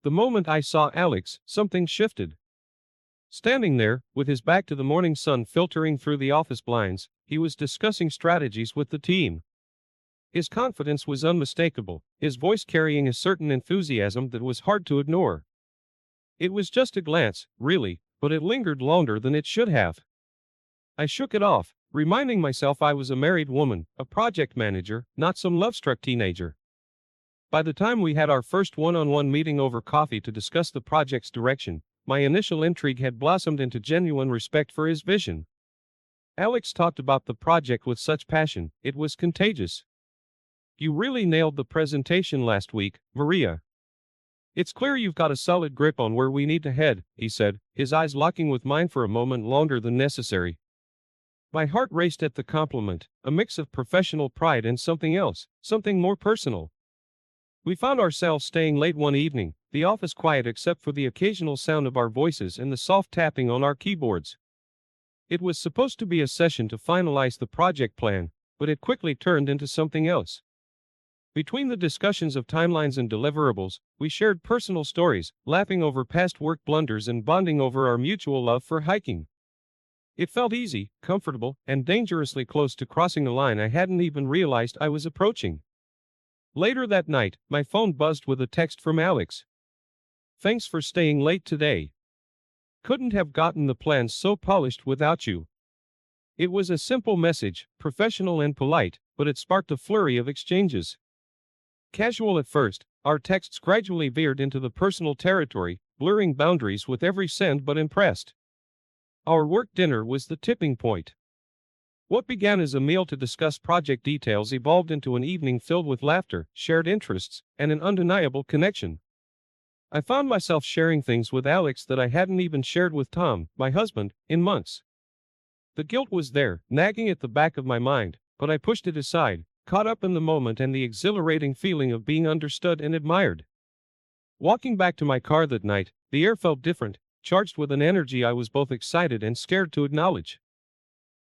The moment I saw Alex, something shifted. Standing there, with his back to the morning sun filtering through the office blinds, he was discussing strategies with the team. His confidence was unmistakable, his voice carrying a certain enthusiasm that was hard to ignore. It was just a glance, really, but it lingered longer than it should have. I shook it off, reminding myself I was a married woman, a project manager, not some love-struck teenager. By the time we had our first one-on-one meeting over coffee to discuss the project's direction, my initial intrigue had blossomed into genuine respect for his vision. Alex talked about the project with such passion, it was contagious. "You really nailed the presentation last week, Maria. It's clear you've got a solid grip on where we need to head," he said, his eyes locking with mine for a moment longer than necessary. My heart raced at the compliment, a mix of professional pride and something else, something more personal. We found ourselves staying late one evening, the office quiet except for the occasional sound of our voices and the soft tapping on our keyboards. It was supposed to be a session to finalize the project plan, but it quickly turned into something else. Between the discussions of timelines and deliverables, we shared personal stories, laughing over past work blunders and bonding over our mutual love for hiking. It felt easy, comfortable, and dangerously close to crossing a line I hadn't even realized I was approaching. Later that night, my phone buzzed with a text from Alex. "Thanks for staying late today. Couldn't have gotten the plans so polished without you." It was a simple message, professional and polite, but it sparked a flurry of exchanges. Casual at first, our texts gradually veered into the personal territory, blurring boundaries with every send but impressed. Our work dinner was the tipping point. What began as a meal to discuss project details evolved into an evening filled with laughter, shared interests, and an undeniable connection. I found myself sharing things with Alex that I hadn't even shared with Tom, my husband, in months. The guilt was there, nagging at the back of my mind, but I pushed it aside, caught up in the moment and the exhilarating feeling of being understood and admired. Walking back to my car that night, the air felt different, charged with an energy I was both excited and scared to acknowledge.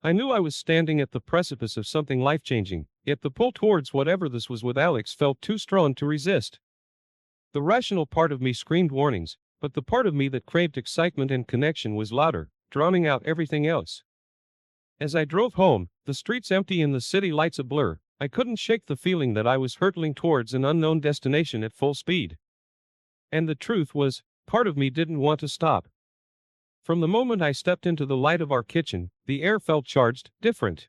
I knew I was standing at the precipice of something life-changing, yet the pull towards whatever this was with Alex felt too strong to resist. The rational part of me screamed warnings, but the part of me that craved excitement and connection was louder, drowning out everything else. As I drove home, the streets empty and the city lights a blur, I couldn't shake the feeling that I was hurtling towards an unknown destination at full speed. And the truth was, part of me didn't want to stop. From the moment I stepped into the light of our kitchen, the air felt charged, different.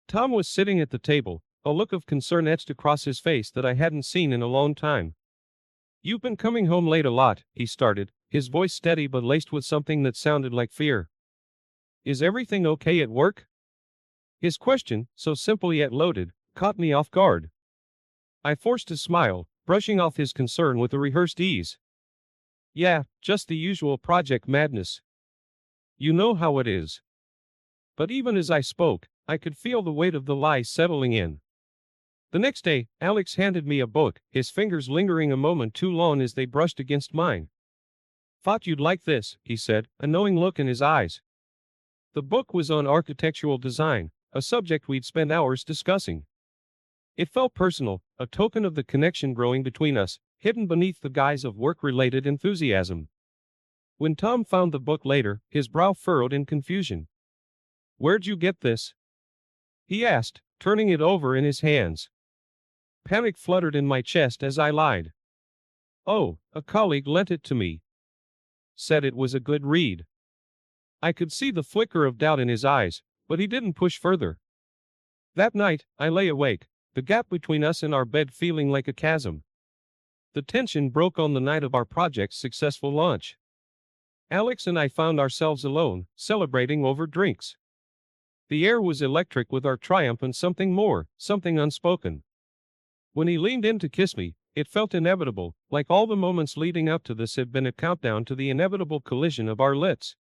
Tom was sitting at the table, a look of concern etched across his face that I hadn't seen in a long time. "You've been coming home late a lot," he started, his voice steady but laced with something that sounded like fear. "Is everything okay at work?" His question, so simple yet loaded, caught me off guard. I forced a smile, brushing off his concern with a rehearsed ease. "Yeah, just the usual project madness. You know how it is." But even as I spoke, I could feel the weight of the lie settling in. The next day, Alex handed me a book, his fingers lingering a moment too long as they brushed against mine. "Thought you'd like this," he said, a knowing look in his eyes. The book was on architectural design, a subject we'd spent hours discussing. It felt personal, a token of the connection growing between us, hidden beneath the guise of work-related enthusiasm. When Tom found the book later, his brow furrowed in confusion. "Where'd you get this?" he asked, turning it over in his hands. Panic fluttered in my chest as I lied. "Oh, a colleague lent it to me. Said it was a good read." I could see the flicker of doubt in his eyes, but he didn't push further. That night, I lay awake, the gap between us and our bed feeling like a chasm. The tension broke on the night of our project's successful launch. Alex and I found ourselves alone, celebrating over drinks. The air was electric with our triumph and something more, something unspoken. When he leaned in to kiss me, it felt inevitable, like all the moments leading up to this had been a countdown to the inevitable collision of our lips.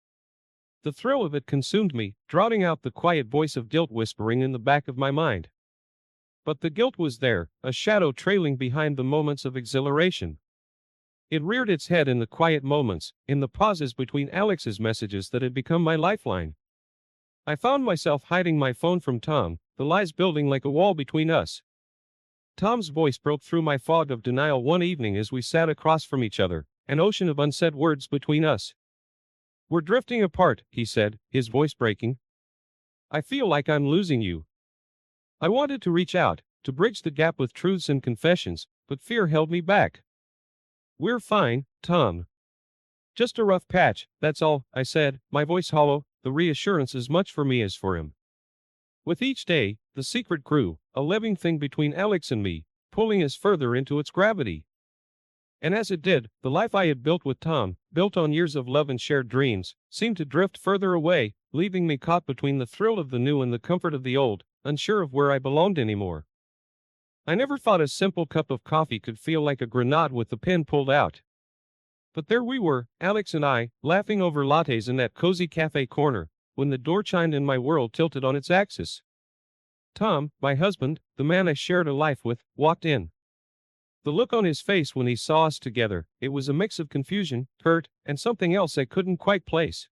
The thrill of it consumed me, drowning out the quiet voice of guilt whispering in the back of my mind. But the guilt was there, a shadow trailing behind the moments of exhilaration. It reared its head in the quiet moments, in the pauses between Alex's messages that had become my lifeline. I found myself hiding my phone from Tom, the lies building like a wall between us. Tom's voice broke through my fog of denial one evening as we sat across from each other, an ocean of unsaid words between us. "We're drifting apart," he said, his voice breaking. "I feel like I'm losing you." I wanted to reach out, to bridge the gap with truths and confessions, but fear held me back. "We're fine, Tom. Just a rough patch, that's all," I said, my voice hollow, the reassurance as much for me as for him. With each day, the secret grew, a living thing between Alex and me, pulling us further into its gravity. And as it did, the life I had built with Tom, built on years of love and shared dreams, seemed to drift further away, leaving me caught between the thrill of the new and the comfort of the old, unsure of where I belonged anymore. I never thought a simple cup of coffee could feel like a grenade with the pin pulled out. But there we were, Alex and I, laughing over lattes in that cozy cafe corner, when the door chimed and my world tilted on its axis. Tom, my husband, the man I shared a life with, walked in. The look on his face when he saw us together, it was a mix of confusion, hurt, and something else I couldn't quite place.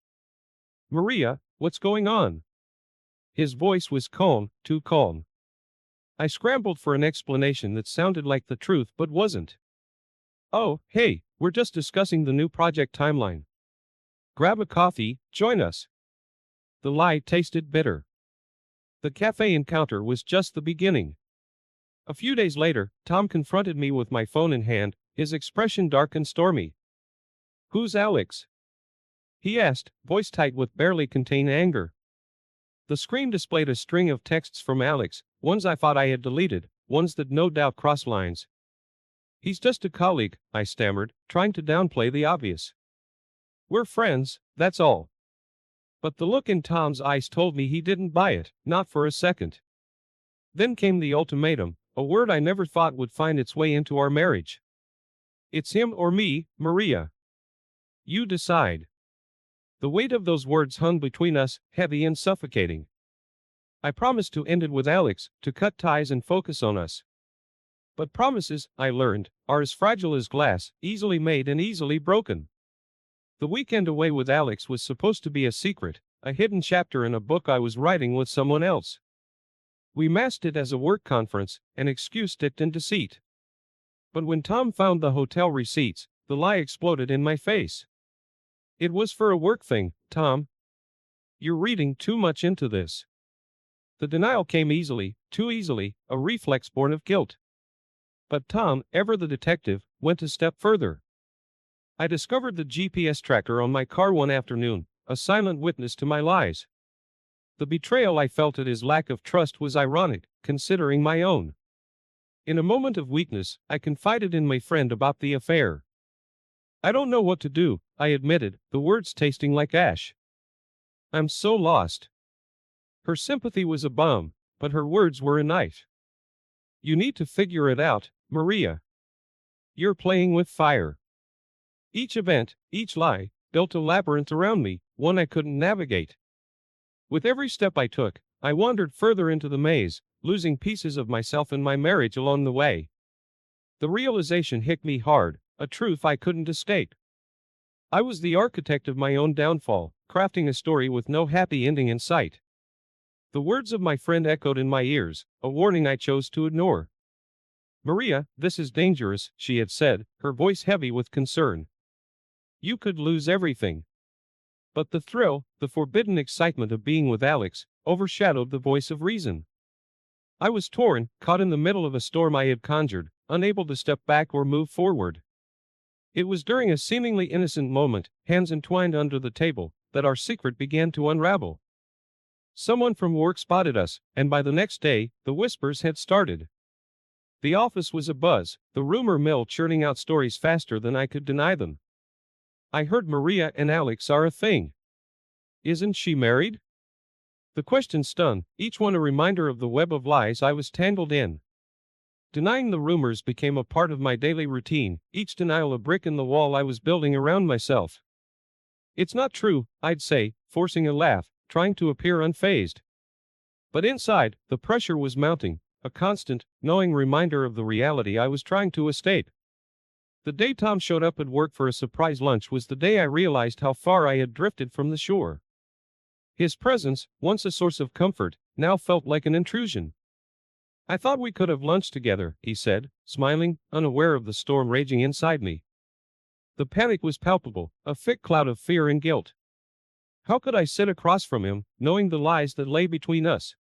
"Maria, what's going on?" His voice was calm, too calm. I scrambled for an explanation that sounded like the truth but wasn't. "Oh, hey, we're just discussing the new project timeline. Grab a coffee, join us." The lie tasted bitter. The cafe encounter was just the beginning. A few days later, Tom confronted me with my phone in hand, his expression dark and stormy. "Who's Alex?" he asked, voice tight with barely contained anger. The screen displayed a string of texts from Alex, ones I thought I had deleted, ones that no doubt crossed lines. "He's just a colleague," I stammered, trying to downplay the obvious. "We're friends, that's all." But the look in Tom's eyes told me he didn't buy it, not for a second. Then came the ultimatum, a word I never thought would find its way into our marriage. "It's him or me, Maria. You decide." The weight of those words hung between us, heavy and suffocating. I promised to end it with Alex, to cut ties and focus on us. But promises, I learned, are as fragile as glass, easily made and easily broken. The weekend away with Alex was supposed to be a secret, a hidden chapter in a book I was writing with someone else. We masked it as a work conference, an excuse dipped in deceit. But when Tom found the hotel receipts, the lie exploded in my face. "It was for a work thing, Tom. You're reading too much into this." The denial came easily, too easily, a reflex born of guilt. But Tom, ever the detective, went a step further. I discovered the GPS tracker on my car one afternoon, a silent witness to my lies. The betrayal I felt at his lack of trust was ironic, considering my own. In a moment of weakness, I confided in my friend about the affair. "I don't know what to do," I admitted, the words tasting like ash. "I'm so lost." Her sympathy was a balm, but her words were a knife. "You need to figure it out, Maria. You're playing with fire." Each event, each lie, built a labyrinth around me, one I couldn't navigate. With every step I took, I wandered further into the maze, losing pieces of myself and my marriage along the way. The realization hit me hard, a truth I couldn't escape. I was the architect of my own downfall, crafting a story with no happy ending in sight. The words of my friend echoed in my ears, a warning I chose to ignore. "Maria, this is dangerous," she had said, her voice heavy with concern. "You could lose everything." But the thrill, the forbidden excitement of being with Alex, overshadowed the voice of reason. I was torn, caught in the middle of a storm I had conjured, unable to step back or move forward. It was during a seemingly innocent moment, hands entwined under the table, that our secret began to unravel. Someone from work spotted us, and by the next day, the whispers had started. The office was abuzz, the rumor mill churning out stories faster than I could deny them. "I heard Maria and Alex are a thing. Isn't she married?" The question stung, each one a reminder of the web of lies I was tangled in. Denying the rumors became a part of my daily routine, each denial a brick in the wall I was building around myself. "It's not true," I'd say, forcing a laugh, trying to appear unfazed. But inside, the pressure was mounting, a constant, gnawing reminder of the reality I was trying to escape. The day Tom showed up at work for a surprise lunch was the day I realized how far I had drifted from the shore. His presence, once a source of comfort, now felt like an intrusion. I thought we could have lunch together, he said, smiling, unaware of the storm raging inside me. The panic was palpable, a thick cloud of fear and guilt. How could I sit across from him, knowing the lies that lay between us?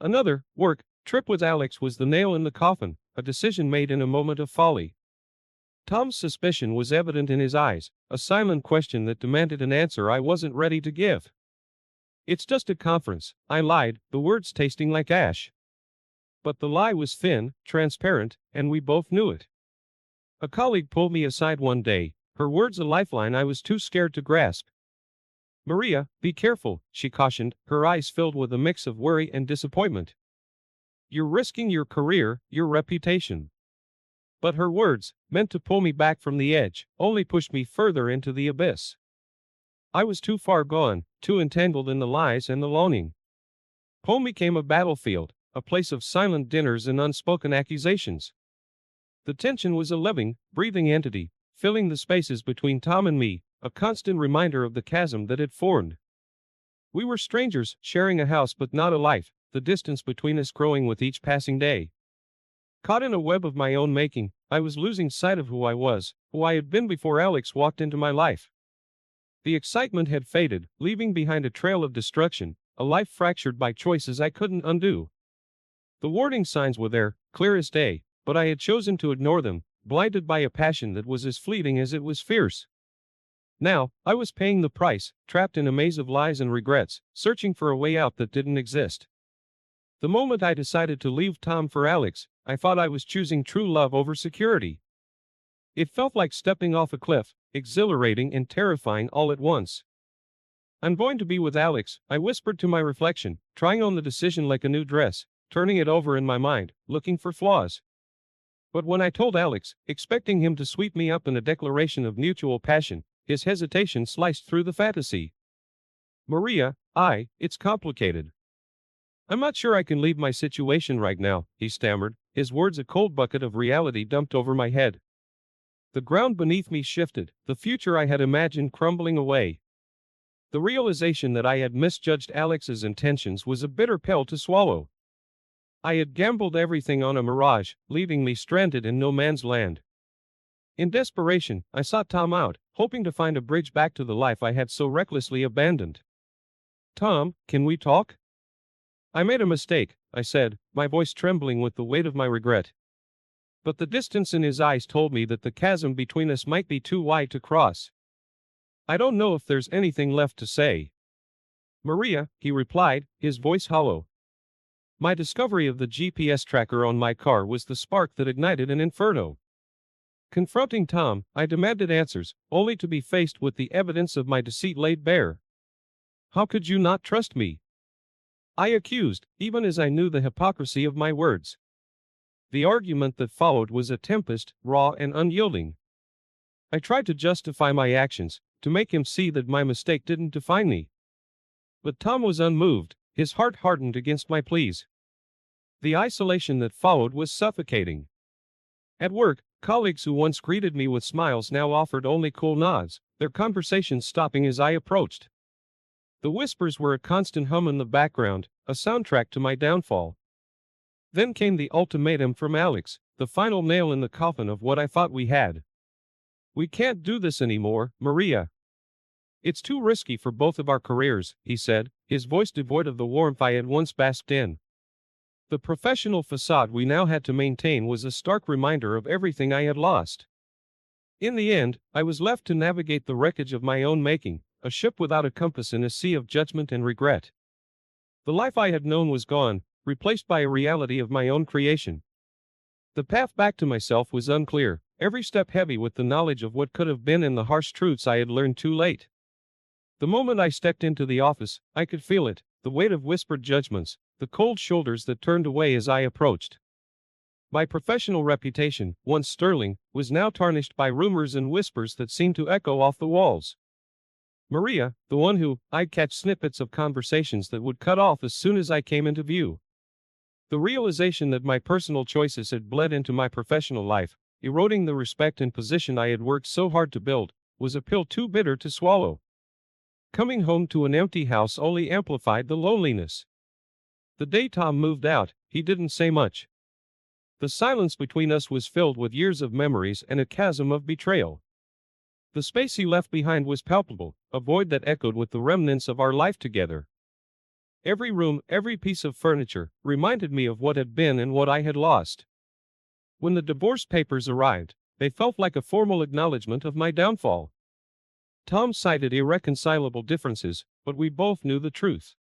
Another, work, trip with Alex was the nail in the coffin, a decision made in a moment of folly. Tom's suspicion was evident in his eyes, a silent question that demanded an answer I wasn't ready to give. It's just a conference, I lied, the words tasting like ash. But the lie was thin, transparent, and we both knew it. A colleague pulled me aside one day, her words a lifeline I was too scared to grasp. Maria, be careful, she cautioned, her eyes filled with a mix of worry and disappointment. You're risking your career, your reputation. But her words, meant to pull me back from the edge, only pushed me further into the abyss. I was too far gone, too entangled in the lies and the longing. Home became a battlefield, a place of silent dinners and unspoken accusations. The tension was a living, breathing entity, filling the spaces between Tom and me, a constant reminder of the chasm that had formed. We were strangers, sharing a house but not a life, the distance between us growing with each passing day. Caught in a web of my own making, I was losing sight of who I was, who I had been before Alex walked into my life. The excitement had faded, leaving behind a trail of destruction, a life fractured by choices I couldn't undo. The warning signs were there, clear as day, but I had chosen to ignore them, blinded by a passion that was as fleeting as it was fierce. Now, I was paying the price, trapped in a maze of lies and regrets, searching for a way out that didn't exist. The moment I decided to leave Tom for Alex, I thought I was choosing true love over security. It felt like stepping off a cliff, exhilarating and terrifying all at once. I'm going to be with Alex, I whispered to my reflection, trying on the decision like a new dress, turning it over in my mind, looking for flaws. But when I told Alex, expecting him to sweep me up in a declaration of mutual passion, his hesitation sliced through the fantasy. Maria, it's complicated. I'm not sure I can leave my situation right now, he stammered, his words a cold bucket of reality dumped over my head. The ground beneath me shifted, the future I had imagined crumbling away. The realization that I had misjudged Alex's intentions was a bitter pill to swallow. I had gambled everything on a mirage, leaving me stranded in no man's land. In desperation, I sought Tom out, hoping to find a bridge back to the life I had so recklessly abandoned. Tom, can we talk? I made a mistake, I said, my voice trembling with the weight of my regret. But the distance in his eyes told me that the chasm between us might be too wide to cross. I don't know if there's anything left to say. Maria, he replied, his voice hollow. My discovery of the GPS tracker on my car was the spark that ignited an inferno. Confronting Tom, I demanded answers, only to be faced with the evidence of my deceit laid bare. How could you not trust me? I accused, even as I knew the hypocrisy of my words. The argument that followed was a tempest, raw and unyielding. I tried to justify my actions, to make him see that my mistake didn't define me. But Tom was unmoved, his heart hardened against my pleas. The isolation that followed was suffocating. At work, colleagues who once greeted me with smiles now offered only cool nods, their conversations stopping as I approached. The whispers were a constant hum in the background, a soundtrack to my downfall. Then came the ultimatum from Alex, the final nail in the coffin of what I thought we had. We can't do this anymore, Maria. It's too risky for both of our careers, he said, his voice devoid of the warmth I had once basked in. The professional facade we now had to maintain was a stark reminder of everything I had lost. In the end, I was left to navigate the wreckage of my own making, a ship without a compass in a sea of judgment and regret. The life I had known was gone, replaced by a reality of my own creation. The path back to myself was unclear, every step heavy with the knowledge of what could have been and the harsh truths I had learned too late. The moment I stepped into the office, I could feel it, the weight of whispered judgments, the cold shoulders that turned away as I approached. My professional reputation, once sterling, was now tarnished by rumors and whispers that seemed to echo off the walls. Maria, the one who, I'd catch snippets of conversations that would cut off as soon as I came into view. The realization that my personal choices had bled into my professional life, eroding the respect and position I had worked so hard to build, was a pill too bitter to swallow. Coming home to an empty house only amplified the loneliness. The day Tom moved out, he didn't say much. The silence between us was filled with years of memories and a chasm of betrayal. The space he left behind was palpable, a void that echoed with the remnants of our life together. Every room, every piece of furniture, reminded me of what had been and what I had lost. When the divorce papers arrived, they felt like a formal acknowledgement of my downfall. Tom cited irreconcilable differences, but we both knew the truth.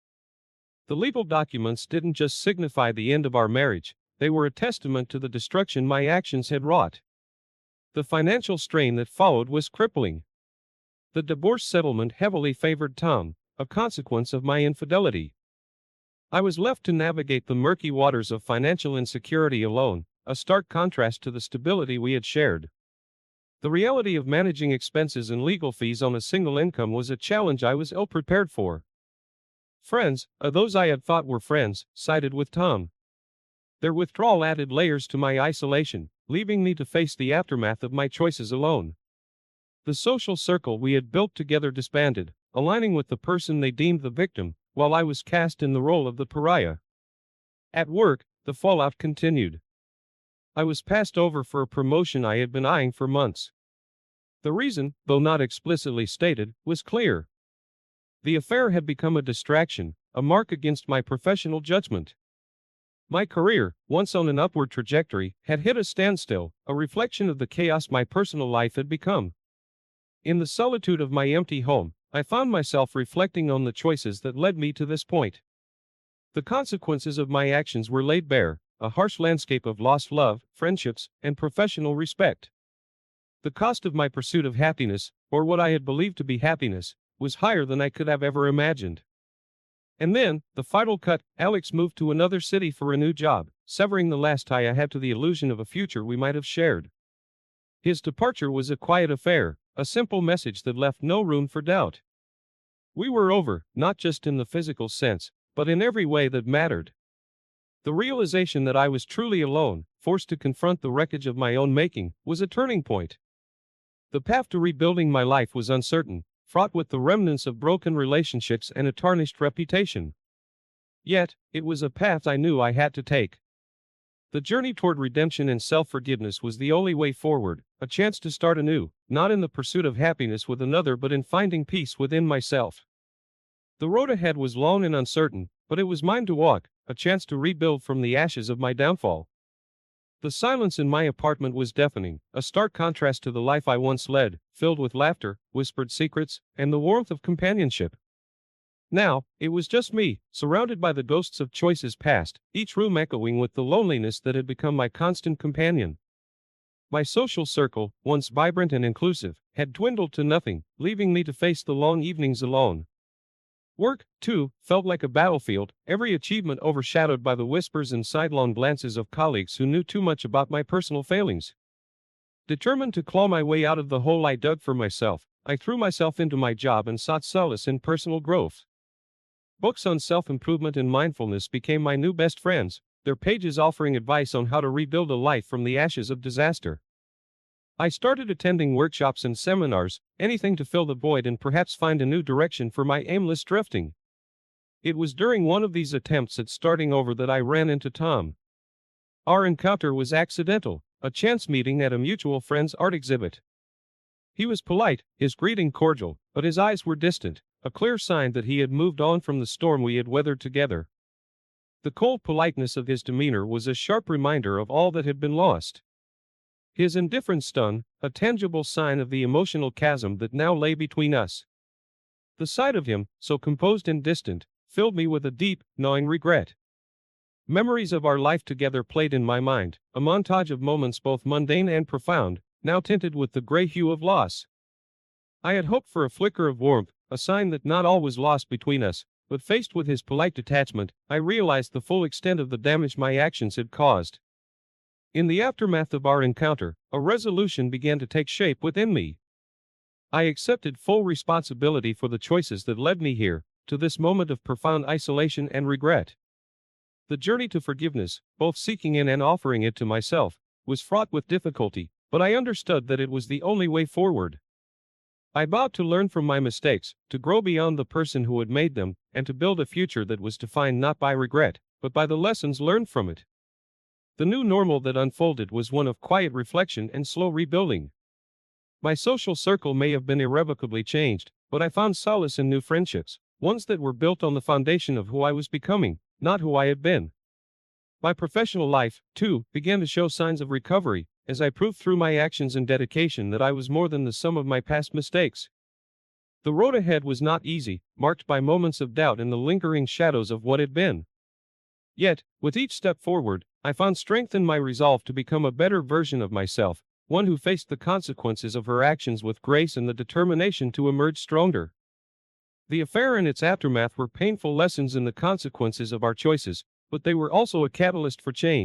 The legal documents didn't just signify the end of our marriage, they were a testament to the destruction my actions had wrought. The financial strain that followed was crippling. The divorce settlement heavily favored Tom, a consequence of my infidelity. I was left to navigate the murky waters of financial insecurity alone, a stark contrast to the stability we had shared. The reality of managing expenses and legal fees on a single income was a challenge I was ill prepared for. Friends, those I had thought were friends, sided with Tom. Their withdrawal added layers to my isolation, leaving me to face the aftermath of my choices alone. The social circle we had built together disbanded, aligning with the person they deemed the victim, while I was cast in the role of the pariah. At work, the fallout continued. I was passed over for a promotion I had been eyeing for months. The reason, though not explicitly stated, was clear. The affair had become a distraction, a mark against my professional judgment. My career, once on an upward trajectory, had hit a standstill, a reflection of the chaos my personal life had become. In the solitude of my empty home, I found myself reflecting on the choices that led me to this point. The consequences of my actions were laid bare, a harsh landscape of lost love, friendships, and professional respect. The cost of my pursuit of happiness, or what I had believed to be happiness, was higher than I could have ever imagined. And then, the final cut, Alex moved to another city for a new job, severing the last tie I had to the illusion of a future we might have shared. His departure was a quiet affair, a simple message that left no room for doubt. We were over, not just in the physical sense, but in every way that mattered. The realization that I was truly alone, forced to confront the wreckage of my own making, was a turning point. The path to rebuilding my life was uncertain, fraught with the remnants of broken relationships and a tarnished reputation. Yet, it was a path I knew I had to take. The journey toward redemption and self-forgiveness was the only way forward, a chance to start anew, not in the pursuit of happiness with another but in finding peace within myself. The road ahead was long and uncertain, but it was mine to walk, a chance to rebuild from the ashes of my downfall. The silence in my apartment was deafening, a stark contrast to the life I once led, filled with laughter, whispered secrets, and the warmth of companionship. Now, it was just me, surrounded by the ghosts of choices past, each room echoing with the loneliness that had become my constant companion. My social circle, once vibrant and inclusive, had dwindled to nothing, leaving me to face the long evenings alone. Work, too, felt like a battlefield, every achievement overshadowed by the whispers and sidelong glances of colleagues who knew too much about my personal failings. Determined to claw my way out of the hole I dug for myself, I threw myself into my job and sought solace in personal growth. Books on self-improvement and mindfulness became my new best friends, their pages offering advice on how to rebuild a life from the ashes of disaster. I started attending workshops and seminars, anything to fill the void and perhaps find a new direction for my aimless drifting. It was during one of these attempts at starting over that I ran into Tom. Our encounter was accidental, a chance meeting at a mutual friend's art exhibit. He was polite, his greeting cordial, but his eyes were distant, a clear sign that he had moved on from the storm we had weathered together. The cold politeness of his demeanor was a sharp reminder of all that had been lost. His indifference stung, a tangible sign of the emotional chasm that now lay between us. The sight of him, so composed and distant, filled me with a deep, gnawing regret. Memories of our life together played in my mind, a montage of moments both mundane and profound, now tinted with the gray hue of loss. I had hoped for a flicker of warmth, a sign that not all was lost between us, but faced with his polite detachment, I realized the full extent of the damage my actions had caused. In the aftermath of our encounter, a resolution began to take shape within me. I accepted full responsibility for the choices that led me here, to this moment of profound isolation and regret. The journey to forgiveness, both seeking it and offering it to myself, was fraught with difficulty, but I understood that it was the only way forward. I vowed to learn from my mistakes, to grow beyond the person who had made them, and to build a future that was defined not by regret, but by the lessons learned from it. The new normal that unfolded was one of quiet reflection and slow rebuilding. My social circle may have been irrevocably changed, but I found solace in new friendships, ones that were built on the foundation of who I was becoming, not who I had been. My professional life, too, began to show signs of recovery, as I proved through my actions and dedication that I was more than the sum of my past mistakes. The road ahead was not easy, marked by moments of doubt and the lingering shadows of what had been. Yet, with each step forward, I found strength in my resolve to become a better version of myself, one who faced the consequences of her actions with grace and the determination to emerge stronger. The affair and its aftermath were painful lessons in the consequences of our choices, but they were also a catalyst for change.